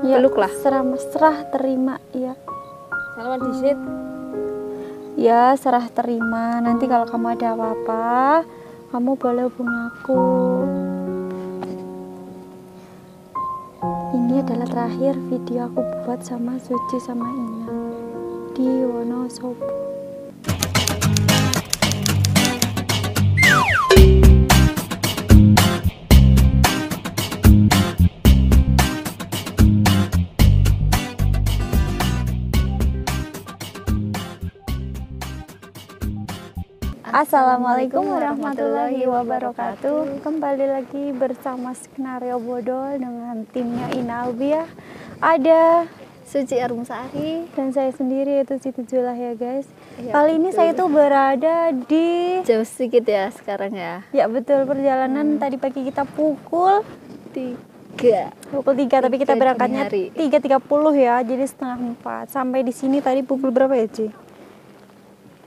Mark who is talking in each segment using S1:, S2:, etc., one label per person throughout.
S1: Ya,
S2: peluk lah.
S1: serah terima ya.
S2: Salaman disit.
S1: Ya, serah terima. Nanti kalau kamu ada apa-apa, kamu boleh hubungi aku. Ini adalah terakhir video aku buat sama Suci sama Ina di Wonosobo. Assalamualaikum warahmatullahi wabarakatuh. Kembali lagi bersama Skenario Bodol dengan timnya Inalbia. Ada
S2: Suci Arumsari
S1: dan saya sendiri yaitu Siti Julah ya guys.
S2: Ya,
S1: Kali ini saya tuh berada di
S2: jauh sedikit ya sekarang ya.
S1: Ya betul, perjalanan tadi pagi kita pukul
S2: 3
S1: tapi kita berangkatnya
S2: dini hari.
S1: 3.30 ya, jadi setengah 4. Sampai di sini tadi pukul berapa ya, Ci?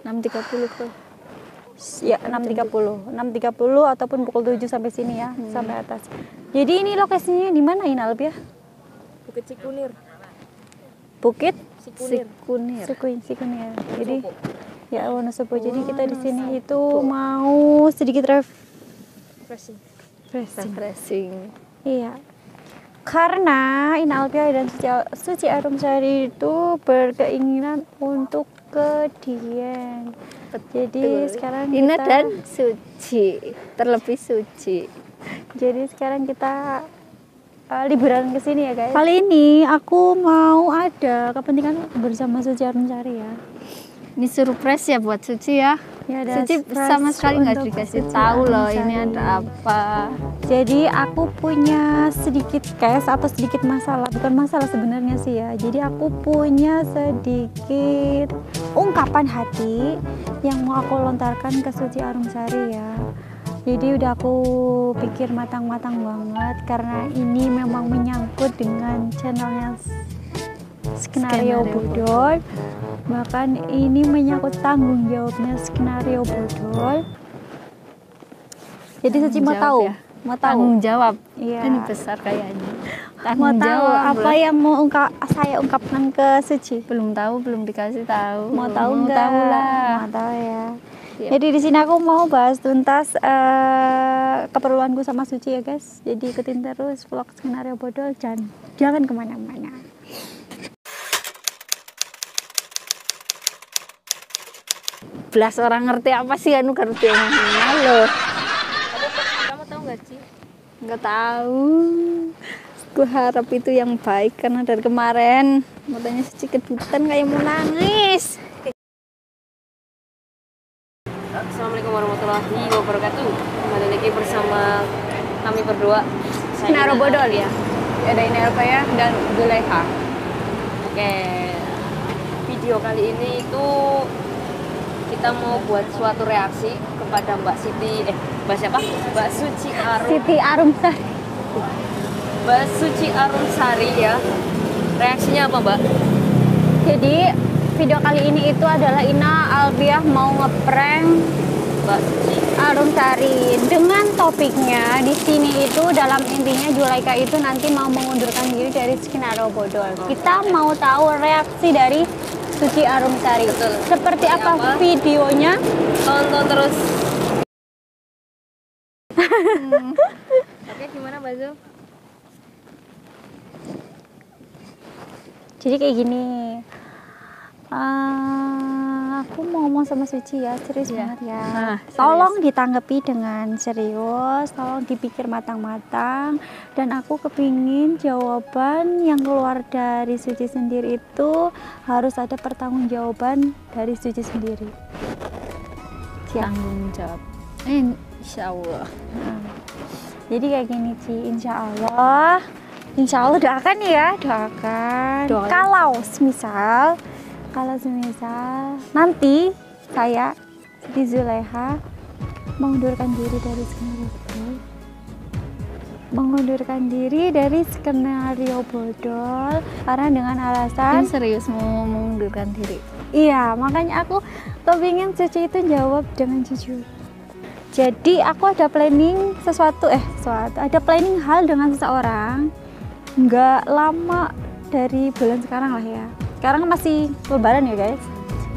S2: 6.30 tuh.
S1: Ya 6.30 ataupun pukul 7 sampai sini ya, sampai atas. Jadi ini lokasinya di mana Inalb ya?
S2: Bukit Cikunir.
S1: Bukit
S2: Cikunir.
S1: Cikunir. Jadi ya Wonosobo. Jadi kita di sini itu mau sedikit
S2: Refreshing.
S1: Iya. Karena Inalbia dan Suci Arumsari itu berkeinginan untuk ke Dieng. Jadi sekarang
S2: Ina
S1: kita,
S2: dan Suci, terlebih Suci.
S1: Jadi sekarang kita liburan ke sini ya guys. Kali ini aku mau ada kepentingan bersama Suci Arumsari ya.
S2: Ini surprise ya buat Suci ya.
S1: Ya, ada
S2: Suci
S1: surprise
S2: sama sekali nggak
S1: untuk
S2: dikasih
S1: Suci
S2: tahu loh
S1: Arumsari.
S2: ini ada apa.
S1: Jadi aku punya sedikit case atau sedikit masalah, bukan masalah sebenarnya sih ya. Jadi aku punya sedikit ungkapan hati yang mau aku lontarkan ke Suci Arumsari ya. Jadi udah aku pikir matang-matang banget karena ini memang menyangkut dengan channelnya Skenario Bodol. Bahkan ini menyangkut tanggung jawabnya Skenario Bodol. Jadi Suci mau tahu,
S2: ya?
S1: mau tahu.
S2: Tanggung jawab.
S1: Iya.
S2: Ini besar kayaknya.
S1: Mau
S2: Tanggung
S1: tahu
S2: jawab
S1: apa
S2: loh.
S1: yang mau saya ungkapkan ke Suci?
S2: Belum tahu, belum dikasih tahu.
S1: Mau tahu
S2: Mau
S1: nggak?
S2: tahu lah.
S1: Mau tahu ya.
S2: Siap.
S1: Jadi di sini aku mau bahas tuntas keperluanku sama Suci ya guys. Jadi ikutin terus vlog Skenario Bodol dan jangan kemana-mana.
S2: Belas orang ngerti apa sih anu ngerti omongnya loh. Kamu tahu nggak sih? Nggak tahu. Gue harap itu yang baik karena dari kemarin matanya Suci kedutan kayak mau nangis.
S3: Assalamualaikum warahmatullahi wabarakatuh. Kembali lagi bersama kami berdua.
S2: Skenario Bodol ya. Ada Inelva ya dan Zulekha.
S3: Oke. Video kali ini itu kita mau buat suatu reaksi kepada Mbak siapa? Mbak Suci
S1: Siti Arumsari.
S3: Mbak Suci Arumsari ya. Reaksinya apa, Mbak?
S1: Jadi video kali ini itu adalah Ina Albiah mau ngeprank
S3: Mbak Suci.
S1: Arumsari dengan topiknya di sini itu dalam intinya Zulaikha itu nanti mau mengundurkan diri dari Skenario Bodol. Kita mau tahu reaksi dari Suci Arumsari.
S3: Betul.
S1: Seperti apa
S3: Apa?
S1: videonya?
S3: Tonton terus. Oke, gimana, Mbak Zul?
S1: Jadi kayak gini. Aku mau ngomong sama Suci ya, serius
S2: Ya.
S1: banget ya.
S2: Nah, serius.
S1: Tolong ditanggapi dengan serius, tolong dipikir matang-matang. Dan aku kepingin jawaban yang keluar dari Suci sendiri itu harus ada pertanggungjawaban dari Suci sendiri. Siap.
S2: Tanggung jawab. Insya Allah.
S1: Jadi kayak gini Ci, insya Allah doakan ya, doakan.
S2: Doain.
S1: Kalau semisal nanti saya Siti Zulekha mengundurkan diri dari Skenario Bodol, karena dengan alasan
S2: Ini serius mau mengundurkan diri.
S1: iya, makanya aku kepingin Suci itu jawab dengan jujur. Jadi aku ada planning ada planning hal dengan seseorang nggak lama dari bulan sekarang lah ya. Sekarang masih lebaran ya guys,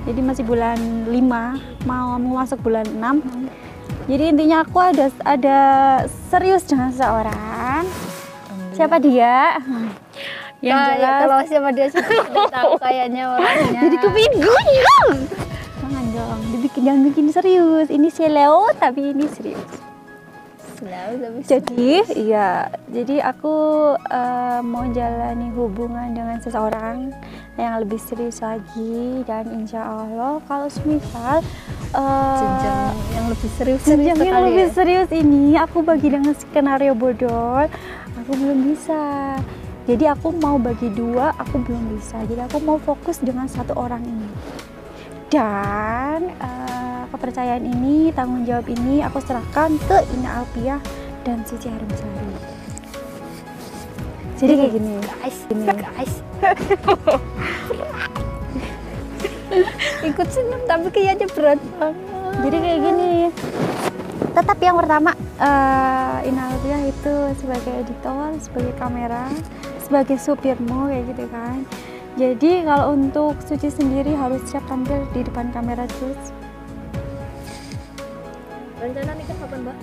S1: jadi masih bulan 5 mau masuk bulan 6. Jadi intinya aku ada serius dengan seseorang. Siapa dia? Yang jelas
S2: kalau siapa dia sih tahu kayaknya orangnya.
S1: jadi kebingungan. Jangan dong, jangan bikin serius. Ini Leo tapi ini serius. Jadi aku mau jalani hubungan dengan seseorang yang lebih serius lagi, dan insya Allah kalau semisal
S2: jenjang yang lebih serius
S1: serius ini aku bagi dengan skenario bodol, aku belum bisa. Jadi aku mau bagi 2, aku belum bisa. Jadi aku mau fokus dengan satu orang ini. Dan kepercayaan ini, tanggung jawab ini aku serahkan ke Ina Alfiah dan Suci Harumsari. Jadi kayak gini, guys.
S2: Ikut seneng tapi kayaknya berat banget.
S1: Jadi kayak gini. Tetap yang pertama, Ina Alfiah itu sebagai editor, sebagai kamera, sebagai supirmu kayak gitu kan. Jadi kalau untuk Suci sendiri harus siap tampil di depan kamera terus.
S3: Rencana nikah kapan, Mbak?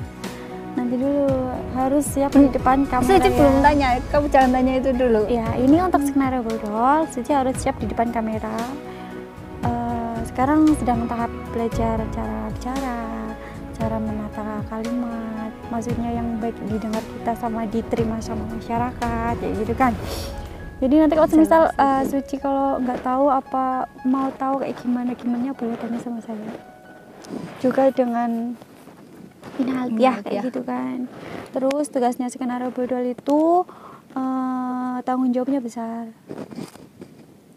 S1: Nanti dulu harus siap di depan kamera.
S2: Suci belum tanya, kamu jangan tanya itu dulu.
S1: Ya, ini untuk skenario bodol, Suci harus siap di depan kamera. Sekarang sedang tahap belajar cara bicara, cara menata kalimat, maksudnya yang baik didengar kita sama diterima sama masyarakat, kayak gitu kan. Jadi nanti kalau misal Suci kalau nggak tahu apa mau tahu kayak gimana boleh tanya sama saya. Juga dengan Ina Alfiah kayak gitu kan. Terus tugasnya skenario bodol itu tanggung jawabnya besar.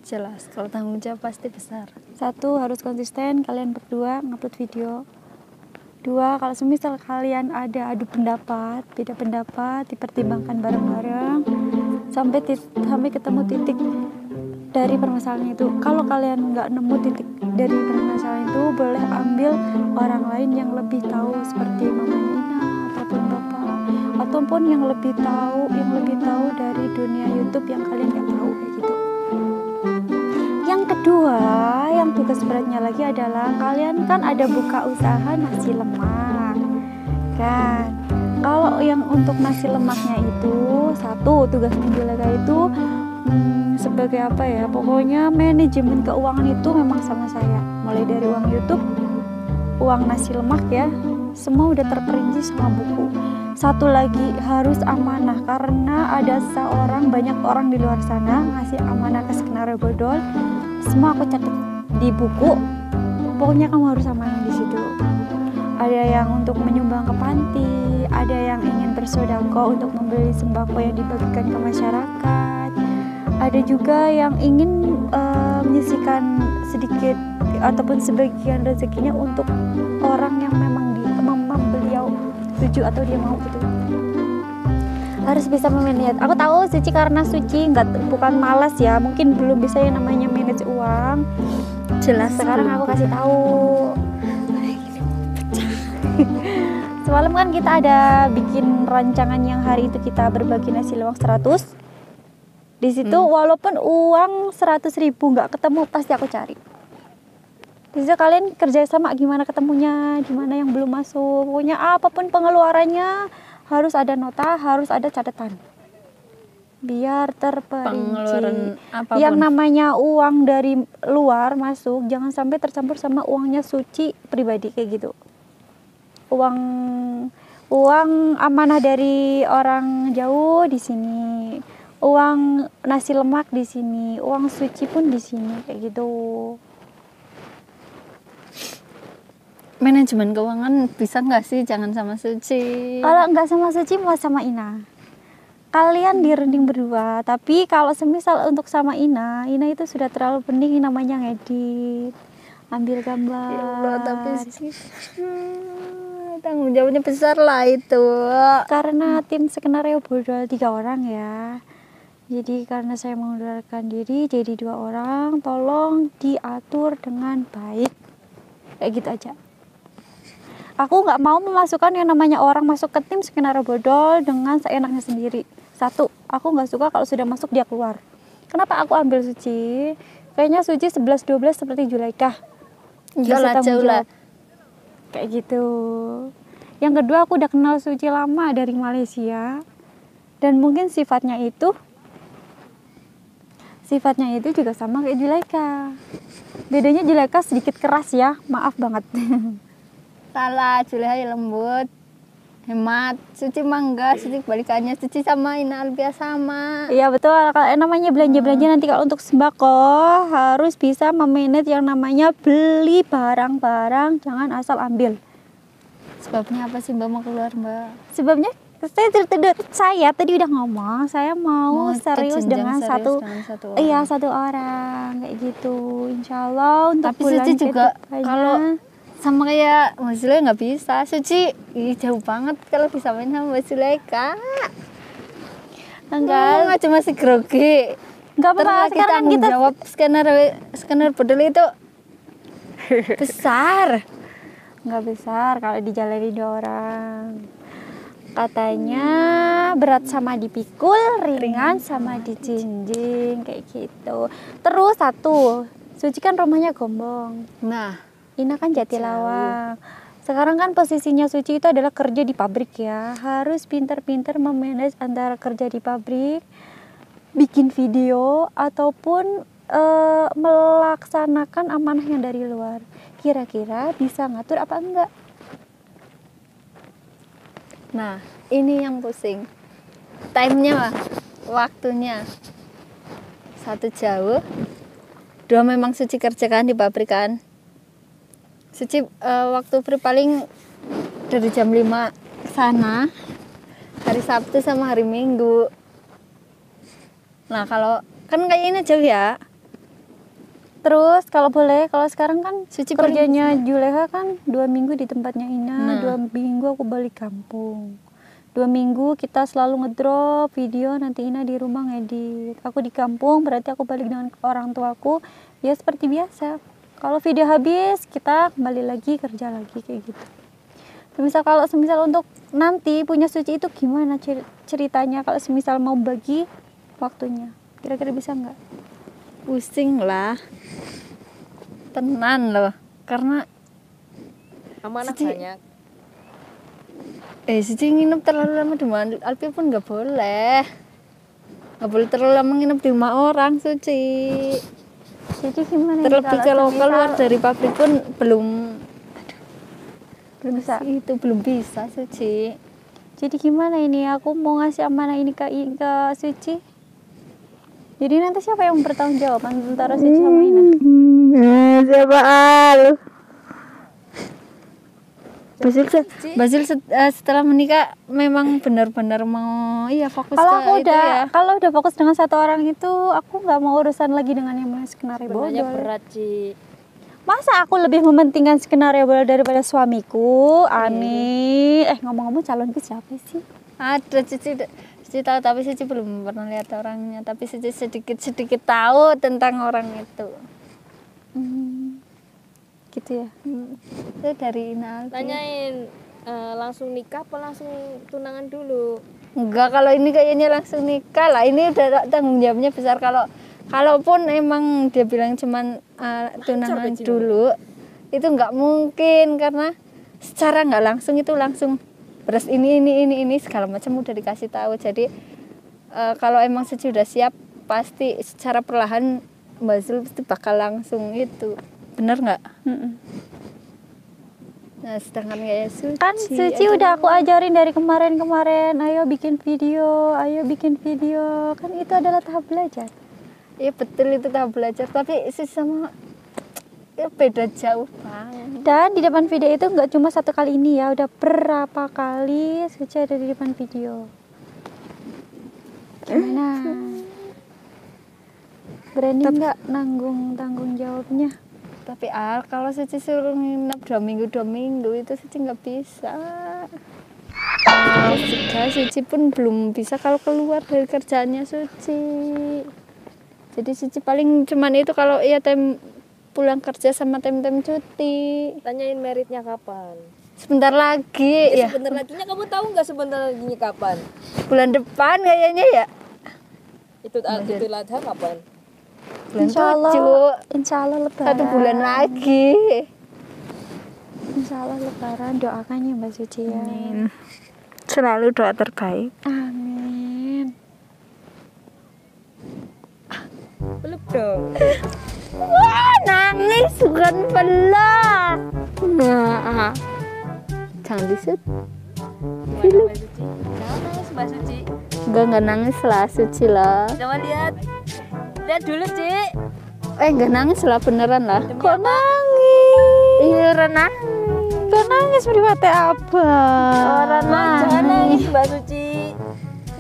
S2: Jelas, kalau tanggung jawab pasti besar.
S1: 1, harus konsisten kalian berdua ngupload video. 2, kalau semisal kalian ada adu pendapat, beda pendapat, dipertimbangkan bareng-bareng sampai ketemu titik dari permasalahan itu. Kalau kalian nggak nemu titik dari permasalahan itu, boleh ambil orang lain yang lebih tahu seperti Mama Nina ataupun Bapak, ataupun yang lebih tahu dari dunia YouTube yang kalian nggak tahu kayak gitu. Yang kedua, yang tugas beratnya lagi adalah kalian kan ada buka usaha nasi lemak kan. Kalau yang untuk nasi lemaknya itu, 1, tugas menjaga itu sebagai apa ya, pokoknya manajemen keuangan itu memang sama saya, mulai dari uang YouTube, uang nasi lemak ya, semua udah terperinci sama buku. 1 lagi harus amanah, karena ada banyak orang di luar sana ngasih amanah ke skenario bodol, semua aku catat di buku, pokoknya kamu harus amanah di situ. Ada yang untuk menyumbang ke panti, ada yang ingin bersedekah untuk membeli sembako yang dibagikan ke masyarakat, ada juga yang ingin menyisihkan sedikit ataupun sebagian rezekinya untuk orang yang memang beliau setuju atau dia mau gitu. Harus bisa memanage. Aku tahu Suci, karena Suci bukan malas ya, mungkin belum bisa yang namanya manage uang.
S2: Jelas,
S1: sekarang aku kasih tahu. Semalam kan kita ada bikin rancangan yang hari itu kita berbagi nasi lemak 100. Di situ walaupun uang 100.000 nggak ketemu, pasti aku cari. Di situ kalian kerja sama gimana ketemunya, gimana yang belum masuk, pokoknya apapun pengeluarannya harus ada nota, harus ada catatan. Biar terperinci. Yang namanya uang dari luar masuk jangan sampai tercampur sama uangnya Suci pribadi kayak gitu. Uang amanah dari orang jauh di sini, uang nasi lemak di sini, uang Suci pun di sini kayak gitu.
S2: Manajemen keuangan bisa nggak sih jangan sama Suci?
S1: Kalau nggak sama Suci mau sama Ina. Kalian dirunding berdua, tapi kalau semisal untuk sama Ina itu sudah terlalu penting namanya ngedit, ambil gambar.
S2: Ya Allah, tapi tanggung jawabnya besar lah itu.
S1: Karena tim skenario bodol 3 orang ya. Jadi karena saya mengundurkan diri jadi 2 orang, tolong diatur dengan baik. Kayak gitu aja. Aku nggak mau memasukkan yang namanya orang masuk ke tim skenario bodol dengan seenaknya sendiri. 1, Aku nggak suka kalau sudah masuk dia keluar. Kenapa aku ambil Suci? Kayaknya Suci 11-12 seperti Julaikah.
S2: Enggak lah,
S1: tanggung
S2: jauh lah.
S1: jawab. Kayak gitu. Yang kedua, aku udah kenal Suci lama dari Malaysia. Dan mungkin sifatnya itu juga sama kayak Julaika. Bedanya Julaika sedikit keras ya, maaf banget.
S2: Salah, Juleha lembut, hemat. Suci mangga, Suci kebalikannya. Suci sama Ina Albia sama.
S1: Iya betul, kalau namanya belanja-belanja nanti kalau untuk sembako harus bisa memanage yang namanya beli barang-barang, jangan asal ambil.
S2: Sebabnya apa sih Mbak mau keluar Mbak?
S1: Sebabnya saya tadi udah ngomong, saya mau serius dengan satu
S2: orang.
S1: Iya, satu orang kayak gitu. Insya Allah untuk
S2: tapi
S1: bulan
S2: Suci juga
S1: kedepannya.
S2: kalau sama kayak Mbak Zulaika nggak bisa. Suci jauh banget kalau bisa main sama Mbak Zulaika.
S1: enggak
S2: Cuma masih grogi.
S1: enggak apa-apa, sekarang kan kita
S2: jawab scanner bedel itu besar.
S1: nggak besar kalau dijalani 2 orang. Katanya berat sama dipikul, ringan sama dijinjing kayak gitu. Terus satu, Suci kan rumahnya Gombong,
S2: Nah,
S1: Ina kan Jatilawang. Sekarang kan posisinya Suci itu adalah kerja di pabrik ya. Harus pintar-pintar memanage antara kerja di pabrik, bikin video, ataupun melaksanakan amanah yang dari luar. Kira-kira bisa ngatur apa enggak?
S2: nah ini yang pusing. Time-nya, waktunya. 1 jauh, 2 memang Suci kerjakan di pabrik kan. Suci waktu free paling dari jam 5 ke sana. Hari Sabtu sama hari Minggu. Nah, kalau kan kayaknya jauh ya.
S1: Terus kalau boleh, kalau sekarang kan
S2: Suci
S1: kerjanya Juleha kan 2 minggu di tempatnya Ina,
S2: Nah.
S1: 2 minggu aku balik kampung. 2 minggu kita selalu ngedrop video, nanti Ina di rumah ngedit. Aku di kampung, berarti aku balik dengan orang tuaku. Ya seperti biasa. Kalau video habis, kita kembali lagi kerja lagi kayak gitu. Kalau semisal untuk nanti punya Suci itu gimana ceritanya? Kalau semisal mau bagi waktunya, kira-kira bisa nggak?
S2: Pusing lah. Tenan loh. Karena
S3: Amanah
S2: Suci-
S3: banyak.
S2: Suci nginep terlalu lama di rumah Alpi pun nggak boleh. Nggak boleh terlalu lama nginep di rumah orang, Suci.
S1: Jadi gimana?
S2: Terlebih kalau keluar dari pabrik pun belum
S1: bisa.
S2: itu belum bisa, Suci.
S1: Jadi gimana ini? Aku mau ngasih amanah ini ke Suci. Jadi nanti siapa yang bertanggung jawab antara Suci sama Ina?
S2: Siapa Al? Basil setelah menikah memang benar-benar mau fokus
S1: Kalau
S2: ke
S1: aku
S2: itu ya.
S1: kalau udah fokus dengan 1 orang itu, aku nggak mau urusan lagi dengan yang skenario
S3: Sebenarnya
S1: bodol.
S3: berat Ci.
S1: Masa aku lebih mementingkan skenario bodol daripada suamiku? Aneh. Ngomong-ngomong calonku siapa sih?
S2: Ada Cici tahu, tapi Cici belum pernah lihat orangnya. Tapi Cici sedikit tahu tentang orang itu.
S1: Gitu ya.
S2: Itu dari Ina.
S3: Tanyain langsung nikah apa langsung tunangan dulu?
S2: Enggak, kalau ini kayaknya langsung nikah lah. Ini udah tanggung jawabnya besar. Kalaupun emang dia bilang cuman tunangan dulu, itu nggak mungkin karena secara nggak langsung itu langsung beres ini segala macam udah dikasih tahu. Jadi kalau emang sudah siap, pasti secara perlahan Mbak Zul pasti bakal langsung itu. Bener nggak? Nah, sedangkan kayak Suci
S1: Kan Suci udah aku ajarin dari kemarin, ayo bikin video. Kan itu adalah tahap belajar.
S2: Iya betul, itu tahap belajar. Tapi Suci sama ya beda jauh banget.
S1: Dan di depan video itu nggak cuma 1 kali ini ya, udah berapa kali Suci ada di depan video. Gimana? Berani nggak tanggung jawabnya?
S2: Tapi kalau Suci suruh nginep 2 minggu itu Suci nggak bisa. Terus Suci pun belum bisa kalau keluar dari kerjaannya Suci. Jadi Suci paling cuman itu kalau iya pulang kerja sama tem cuti.
S3: Tanyain meritnya kapan?
S2: Sebentar lagi ya.
S3: Sebentar laginya kamu tahu nggak sebentar laginya kapan?
S2: Bulan depan kayaknya ya.
S3: Idul Adha kapan?
S2: Bulan
S1: Insya Allah lebaran.
S2: 1 bulan lagi.
S1: Insya Allah lebaran, doakan ya Mbak Suci ya.
S2: Amin. Selalu doa terbaik.
S1: Amin.
S3: Peluk dong.
S2: Wah, nangis bukan pelak. Nah, jangan disut.
S3: Gimana Mbak Suci? Jangan nangis Mbak Suci.
S2: Enggak nangis lah, Suci lah.
S3: Coba lihat. Lihat dulu, Cik.
S2: Enggak nangis lah, beneran lah.
S3: Demi
S1: Kok
S3: apa?
S1: nangis?
S2: Iya, renang.
S1: Kok nangis meriwate apa?
S2: Orang
S3: Jangan nangis Mbak Suci.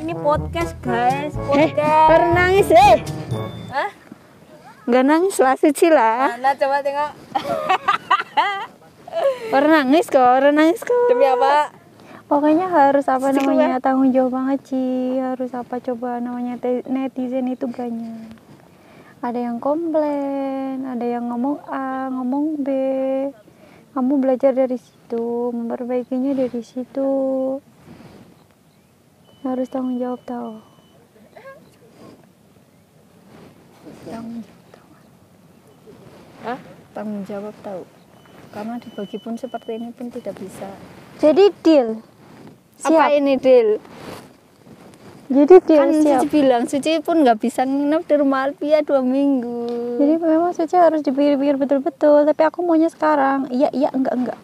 S3: Ini podcast, guys. Podcast.
S2: Orang nangis,
S3: Hah?
S2: Enggak nangis lah, Suci lah.
S3: Mana coba tengok.
S2: Orang nangis kok.
S3: Demi apa?
S1: Pokoknya harus apa
S2: Stick
S1: namanya tanggung jawab banget Ci. Harus apa coba namanya netizen itu banyak. Ada yang komplain, ada yang ngomong A, ngomong B. Kamu belajar dari situ, memperbaikinya dari situ. Harus tanggung jawab tahu.
S2: Tanggung jawab tahu. Karena dibagi pun seperti ini pun tidak bisa.
S1: Jadi deal.
S2: Apa
S1: Siap.
S2: ini, Dil?
S1: Jadi deal
S2: Kan
S1: siap.
S2: Suci bilang Suci pun nggak bisa nginep di rumah Alpia 2 minggu.
S1: Jadi memang Suci harus dipikir-pikir betul-betul. Tapi aku maunya sekarang. Iya, enggak.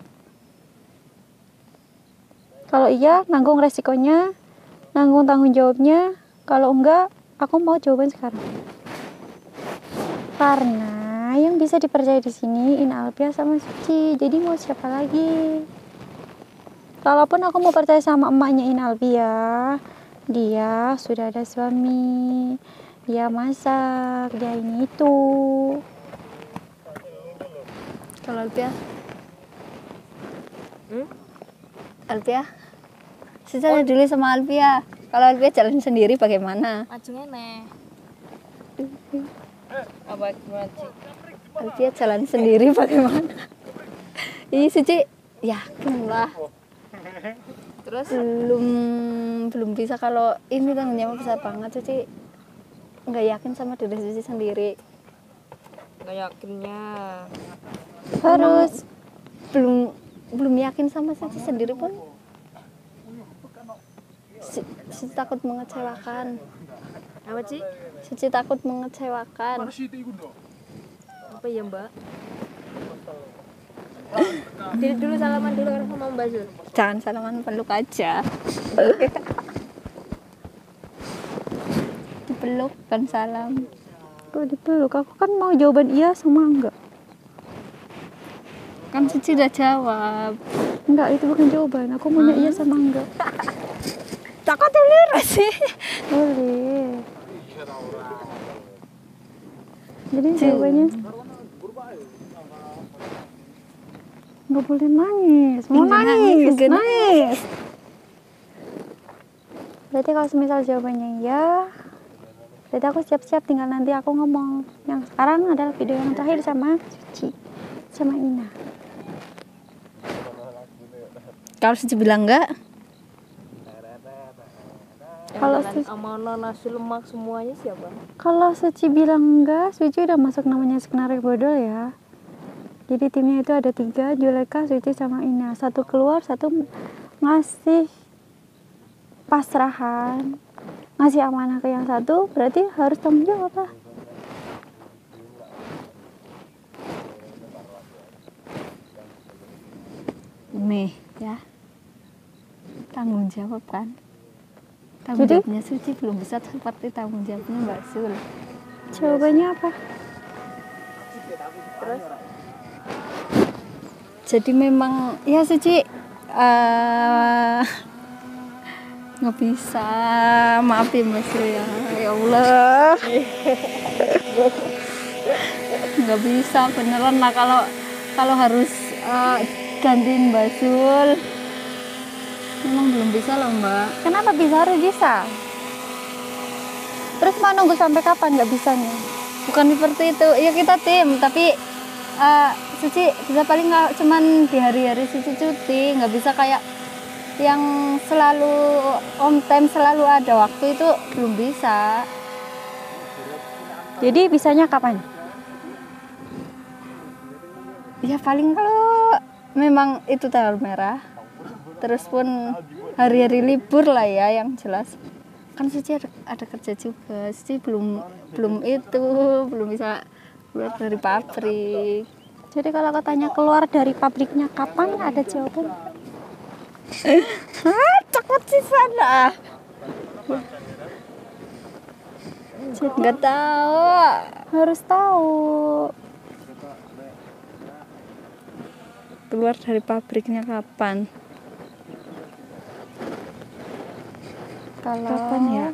S1: Kalau iya, nanggung resikonya, nanggung tanggung jawabnya. Kalau enggak, aku mau jawaban sekarang. Karena yang bisa dipercaya di sini Ina Alpia sama Suci. Jadi mau siapa lagi? Kalaupun aku mau percaya sama emaknya Ina Alpia, dia sudah ada suami, dia masak, dia ini itu.
S2: Kalau Alpia? Alpia? Sejak dulu sama Alpia. Kalau Alpia jalan sendiri bagaimana?
S3: Majunya nih. Apa gimana, Cik?
S2: Alpia jalan sendiri bagaimana? Ih, Suci yakin lah.
S3: Terus
S2: Belum bisa kalau ini tanggung jawab besar banget. Suci nggak yakin sama diri Suci sendiri.
S3: nggak yakinnya.
S1: Harus.
S2: Belum yakin sama Suci sendiri pun. Suci takut mengecewakan.
S3: Apa, Cik?
S2: Suci takut mengecewakan.
S3: Apa ya, Mbak? Dulu salaman dulu kan sama Mbak Zul.
S2: Jangan salaman, peluk aja. Dipeluk kan salam.
S1: Kok dipeluk? Aku kan mau jawaban iya sama enggak.
S2: Kan Suci udah jawab.
S1: Enggak, itu bukan jawaban. Aku maunya iya sama enggak.
S2: Takut dulu sih.
S1: Boleh. Jadi jawabannya nggak boleh nangis. Mau
S2: Nggak
S1: nangis,
S2: nangis.
S1: nangis. Berarti kalau semisal jawabannya iya, berarti aku siap-siap, tinggal nanti aku ngomong. Yang sekarang adalah video yang terakhir sama Suci, sama Ina.
S2: Kalau Suci bilang enggak,
S1: Kalau
S3: amanah, nasi lemak semuanya siapa?
S1: Kalau Suci bilang enggak, Suci udah masuk namanya skenario bodol ya. Jadi timnya itu ada 3, Juleka, Suci sama Ina. 1 keluar, 1 ngasih pasrahan, ngasih amanah ke yang 1, berarti harus tanggung jawab lah.
S2: nih ya, tanggung jawab kan. Tanggung
S1: Jadi?
S2: jawabnya Suci belum bisa seperti tanggung jawabnya Mbak Sul.
S1: Jawabannya apa?
S2: Jadi memang ya Suci nggak bisa, maaf ya Mbak Sul ya, ya Allah. Nggak bisa beneran lah kalau harus gantiin Mbak Sul. Memang belum bisa loh Mbak.
S1: Kenapa bisa? Harus bisa. Terus mau nunggu sampai kapan nggak bisanya?
S2: Bukan seperti itu, ya kita tim, tapi Suci bisa paling nggak cuman di hari-hari Suci cuti, nggak bisa kayak yang selalu on time, selalu ada waktu, itu belum bisa.
S1: Jadi bisanya kapan?
S2: Ya paling kalau memang itu tanggal merah, terus pun hari-hari libur lah ya yang jelas. Kan Suci ada kerja juga, Suci belum bisa keluar dari pabrik.
S1: Jadi kalau katanya keluar dari pabriknya kapan, ada jawaban?
S2: Takut sih sana. Nggak tahu.
S1: Harus tahu.
S2: Keluar dari pabriknya kapan? Kapan ya?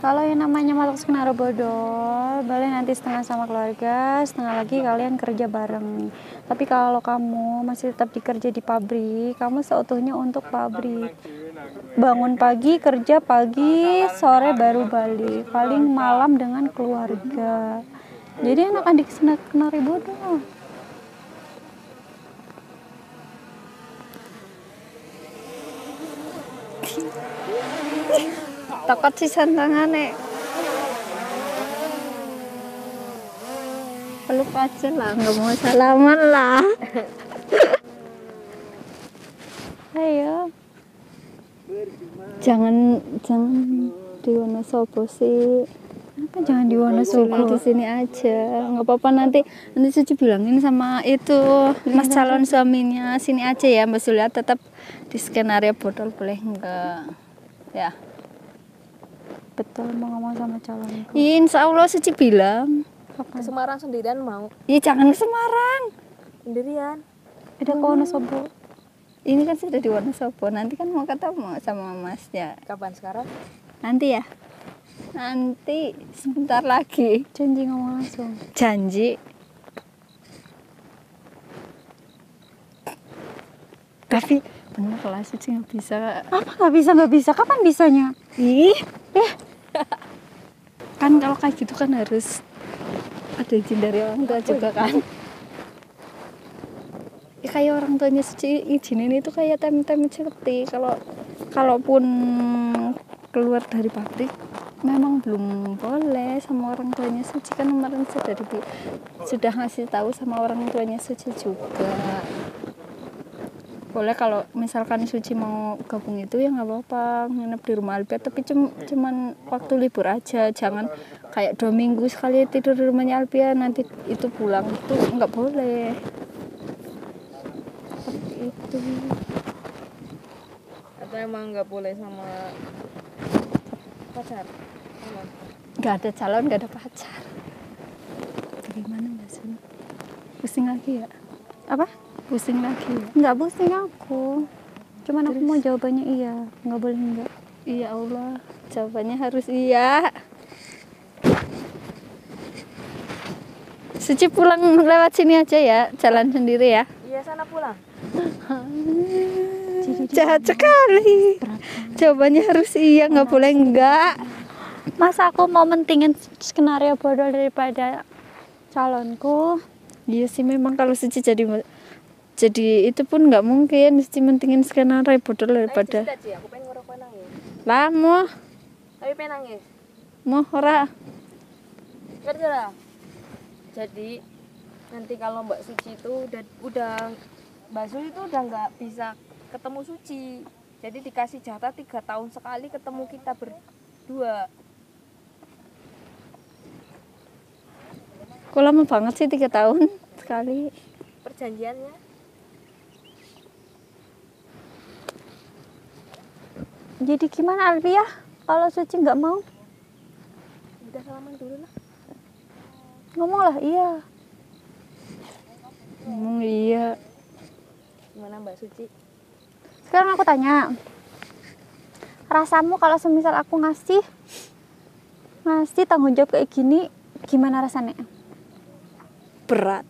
S1: Kalau yang namanya masuk skenario bodol, boleh nanti setengah sama keluarga, setengah lagi kalian kerja bareng. Tapi kalau kamu masih tetap dikerja di pabrik, kamu seutuhnya untuk pabrik. Bangun pagi, kerja pagi, sore baru balik. Paling malam dengan keluarga. Jadi enakan di skenario bodol.
S2: Takut sih santangane. Peluk aja lah, nggak mau salaman lah.
S1: Ayo.
S2: Jangan di Wonosobo sih.
S1: Kenapa jangan di Wonosobo?
S2: Di sini aja, nggak apa-apa nanti Suci bilangin sama itu mas calon suaminya sini aja ya Mbak Zulia, tetap di skenario bodol boleh nggak ya?
S1: Betul, mau ngomong sama calonku.
S2: Insya Allah Suci bilang.
S3: Ke Semarang sendirian mau?
S2: Iya jangan ke Semarang.
S3: Sendirian.
S1: Udah ke Wonosobo.
S2: Ini kan sudah di Wonosobo, nanti kan mau ketemu sama masnya.
S3: Kapan sekarang?
S2: Nanti ya? Nanti sebentar lagi.
S1: Janji ngomong langsung.
S2: Janji. Tapi bener lah Suci nggak bisa.
S1: Apa nggak bisa? Kapan bisanya?
S2: Ih, kan kalau kayak gitu kan harus ada izin dari orang tua juga kan. Ya, kayak orang tuanya Suci izinin itu kayak time seperti kalaupun keluar dari pabrik memang belum boleh sama orang tuanya Suci, kan kemarin sudah ngasih tahu sama orang tuanya Suci juga. Boleh kalau misalkan Suci mau gabung itu ya nggak apa-apa nginep di rumah Albia, tapi cuman waktu libur aja, jangan kayak 2 minggu sekali tidur di rumahnya Albia nanti itu pulang itu nggak boleh seperti itu.
S3: Atau emang nggak boleh sama pacar?
S2: Nggak ada calon, nggak ada pacar. Bagaimana Mbak Sun? Pusing lagi ya?
S1: Apa?
S2: Pusing lagi ya?
S1: Nggak pusing aku. Cuman aku mau jawabannya iya, nggak boleh enggak.
S2: Iya Allah, jawabannya harus iya. Suci pulang lewat sini aja ya, jalan sendiri ya.
S3: Iya sana pulang.
S2: Jahat sekali. Jawabannya harus iya, nggak boleh enggak.
S1: Masa aku mau mentingin skenario bodol daripada calonku?
S2: Iya sih memang kalau Suci jadi itu pun nggak mungkin, mesti mentingin skenario bodol daripada.
S3: Aku pengen ngerokok nangis.
S2: Lama.
S3: Tapi pengen nangis.
S2: Mau ora?
S3: Kerja lah. Jadi nanti kalau Mbak Suci itu udah Mbak Suci itu udah nggak bisa ketemu Suci. Jadi dikasih jatah 3 tahun sekali ketemu kita berdua.
S2: Kok lama banget sih 3 tahun sekali
S3: Perjanjiannya.
S1: Jadi gimana Albia? Kalau Suci nggak mau?
S3: Udah salaman dulu lah.
S1: Ngomonglah iya.
S2: ngomong iya.
S3: Gimana Mbak Suci?
S1: Sekarang aku tanya, rasamu kalau semisal aku ngasih tanggung jawab kayak gini, gimana rasanya?
S2: Berat,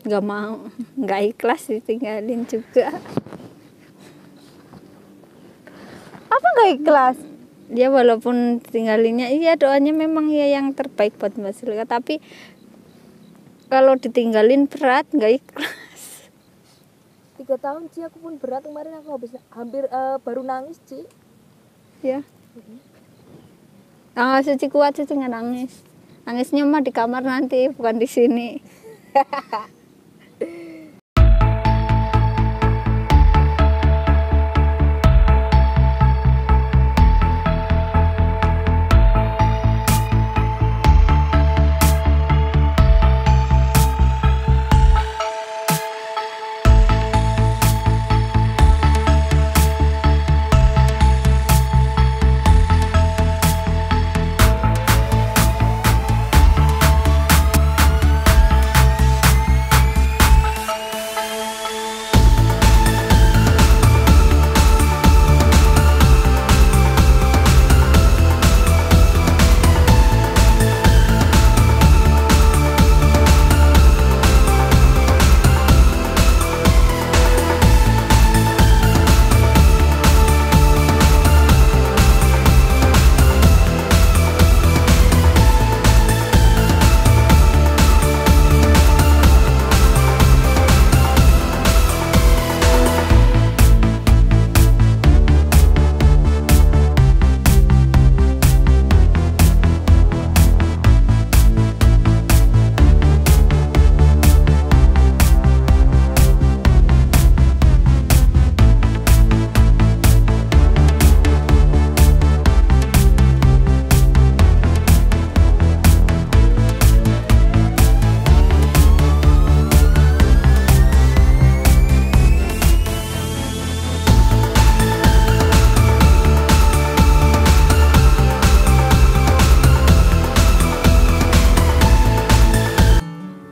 S2: nggak mau, nggak ikhlas ditinggalin juga.
S1: Apa nggak ikhlas?
S2: Ya walaupun tinggalinnya iya doanya memang ya yang terbaik buat Mbak Silka, tapi kalau ditinggalin berat, nggak ikhlas.
S3: 3 tahun Ci, aku pun berat kemarin, aku hampir baru nangis Ci.
S2: Ya Suci kuat, Suci nggak nangis. Nangisnya mah di kamar nanti, bukan di sini.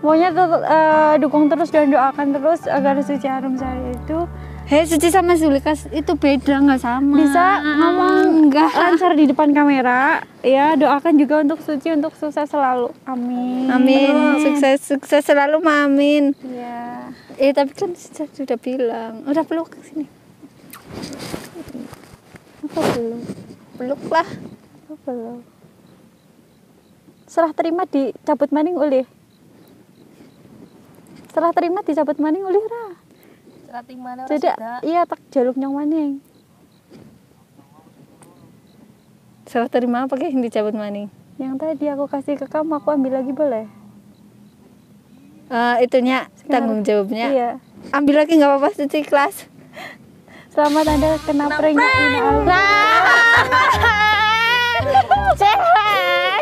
S1: Pokoknya dukung terus dan doakan terus agar Suci Harumsari itu
S2: Suci sama Zulika itu beda, nggak sama.
S1: bisa ngomong
S2: Enggak.
S1: lancar di depan kamera. Ya, doakan juga untuk Suci untuk sukses selalu. Amin.
S2: Amin. Sukses selalu, Amin.
S1: Ya.
S2: Tapi kan sudah bilang, udah peluk ke sini.
S1: Apa belum?
S2: Peluk lah.
S1: Apa belum? Serah terima dicabut maning oleh. Serah terima dicabut maning oleh ra.
S3: Rating mana
S1: Jadi iya tak jaluk nyong maning.
S2: Serah terima apa yang dicabut maning?
S1: Yang tadi aku kasih ke kamu aku ambil lagi boleh?
S2: Itunya
S1: Sekarang.
S2: tanggung jawabnya.
S1: Iya.
S2: Ambil lagi nggak apa-apa, Suci kelas.
S1: Selamat Anda kena prank
S2: Sehat.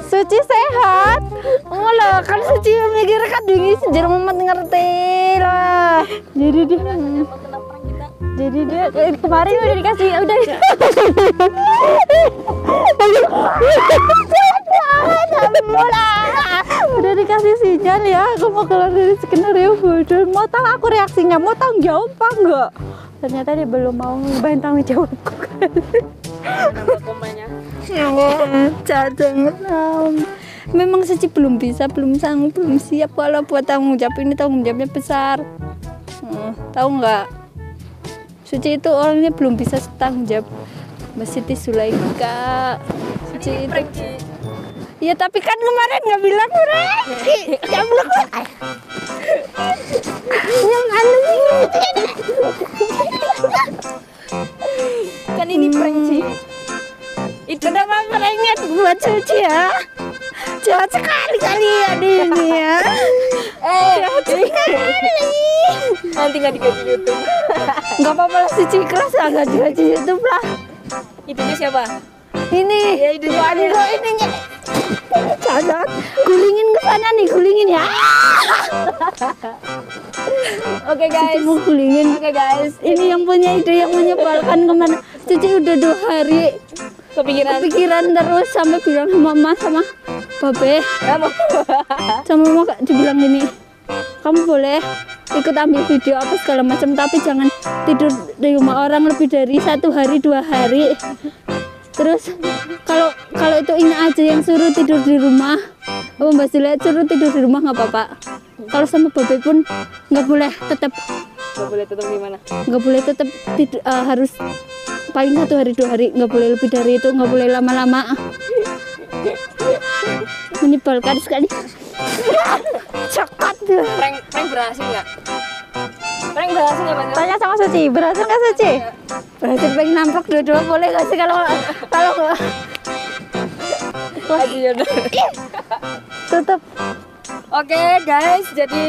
S1: Suci sehat.
S2: Ngolah kan Suci mikir kan dingi sejarah momen ngerti lah.
S1: Jadi dia kemarin udah dikasih udah dikasih sinyal ya aku mau keluar dari skenario bodoh. Mau tahu aku reaksinya, mau tanggung jawab apa enggak? Ternyata dia belum mau ngebahin tanggung jawabku kan.
S3: nambah komanya.
S2: Jangan. Memang Suci belum bisa, belum sanggup, belum siap kalau buat tanggung jawab ini. Tanggung jawabnya besar. Tahu nggak? Suci itu orangnya belum bisa tanggung jawab. Mbak Siti Zulaika. Suci itu. Ya tapi kan kemarin nggak bilang Reki. Jablok lah. Yang anu
S3: Kan ini prank sih.
S2: itu nama pranknya buat Suci ya. Jahat sekali kalian ini ya. Jahat sekali.
S3: Nanti nggak dikasih YouTube.
S2: Nggak apa-apa lah, Suci kelas lah, nggak juga di YouTube lah.
S3: Itunya siapa?
S2: Ini
S3: Ya, itu juga
S2: waduh
S3: ya.
S2: ininya. Jangan gulingin ke sana nih, gulingin ya.
S3: Oke guys.
S2: Suci mau gulingin.
S3: Oke guys.
S2: Ini yang punya ide yang menyebalkan kemana? Suci udah 2 hari kepikiran terus sampai bilang sama mama sama babe
S3: Kamu.
S2: sama mama dibilang gini, kamu boleh ikut ambil video apa segala macam tapi jangan tidur di rumah orang lebih dari 1 hari 2 hari. Terus kalau itu ini aja yang suruh tidur di rumah, Mbak Zulaika suruh tidur di rumah nggak apa-apa. Kalau sama babe pun nggak boleh, tetap
S3: Gak boleh tetap gimana?
S2: nggak boleh, tetap harus paling 1 hari 2 hari, nggak boleh lebih dari itu, nggak boleh lama-lama. Menyebalkan sekali. Cokot tuh.
S3: Prank berhasil nggak? Prank berhasil nggak Mas?
S1: Tanya sama Suci, berhasil nggak Suci?
S2: Berhasil pengen nampak dua-dua boleh nggak sih kalau
S1: lah.
S3: Aja udah.
S1: Tutup.
S3: Oke guys, jadi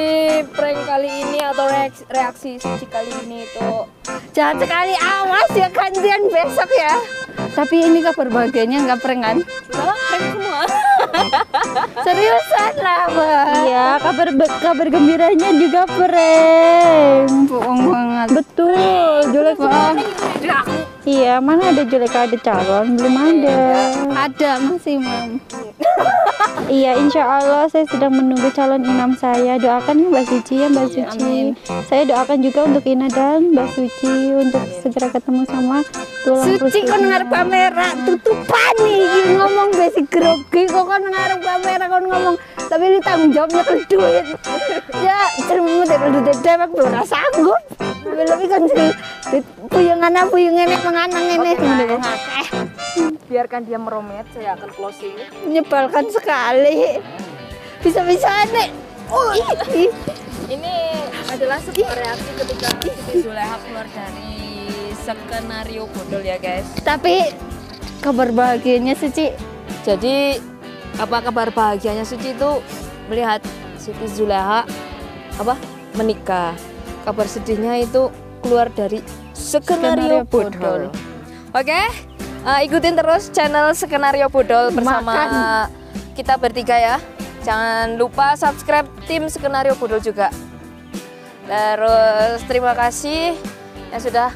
S3: prank kali ini atau reaksi Suci kali ini itu
S2: Jangan sekali awas ya gantian besok ya. Tapi ini kabar bahagianya nggak prank kan?
S3: udah prank semua.
S2: Seriusan lah, Bang.
S1: Iya, kabar gembiranya juga prank.
S2: Bohong banget.
S1: Betul, Julek. Iya, mana ada Julek ada calon? Belum ada.
S2: Ada masih, Mam.
S1: Iya, insya Allah saya sedang menunggu calon inam saya. Doakan ya Mbak Suci ya Mbak Suci.
S2: amin.
S1: Saya doakan juga untuk Ina dan Mbak Suci untuk segera ketemu sama tulang
S2: Suci
S1: rusuknya.
S2: kon ngarep kamera tutupan nih iki ngomong basic grogi kok kon ngarep kamera kon ngomong tapi ini tanggung jawabnya ke duit. Ya, cermu dek duit dewek ora sanggup. Lebih kan puyungan menganang ini
S3: Oke, guys. Biarkan dia meromet, saya akan closing.
S2: menyebalkan sekali. Bisa-bisa nih.
S3: Ini adalah sebuah reaksi ketika Siti Zuleha keluar dari skenario bodol ya guys.
S2: Tapi kabar bahagianya Suci
S3: Jadi apa kabar bahagianya Suci itu melihat Siti Zuleha menikah. Kabar sedihnya itu keluar dari skenario bodol. Oke, ikutin terus channel Skenario Bodol bersama kita bertiga ya. Jangan lupa subscribe tim Skenario Bodol juga. Terus terima kasih yang sudah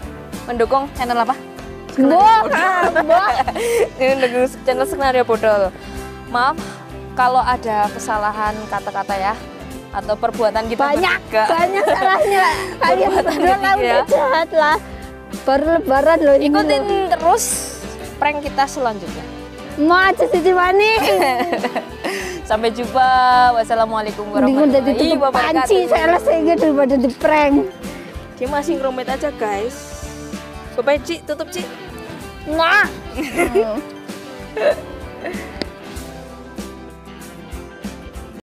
S3: mendukung channel apa? Mendukung channel Skenario Bodol. Maaf kalau ada kesalahan kata-kata ya atau perbuatan kita
S2: banyak
S3: bertiga.
S2: salahnya. Kalian
S3: Perbuatan
S2: berdua lah
S3: bertiga.
S2: udah jahat lah. Baru lebaran loh ini.
S3: Ikutin
S2: loh.
S3: terus prank kita selanjutnya.
S2: Mau aja Suci manis.
S3: Sampai jumpa. Wassalamualaikum
S2: Mending udah
S3: warahmatullahi
S2: ditutup panci
S3: wabarakatuh.
S2: saya selesai daripada di prank.
S3: Dia masih ngeromet aja guys. Bye-bye Ci, tutup Ci.
S2: Nah.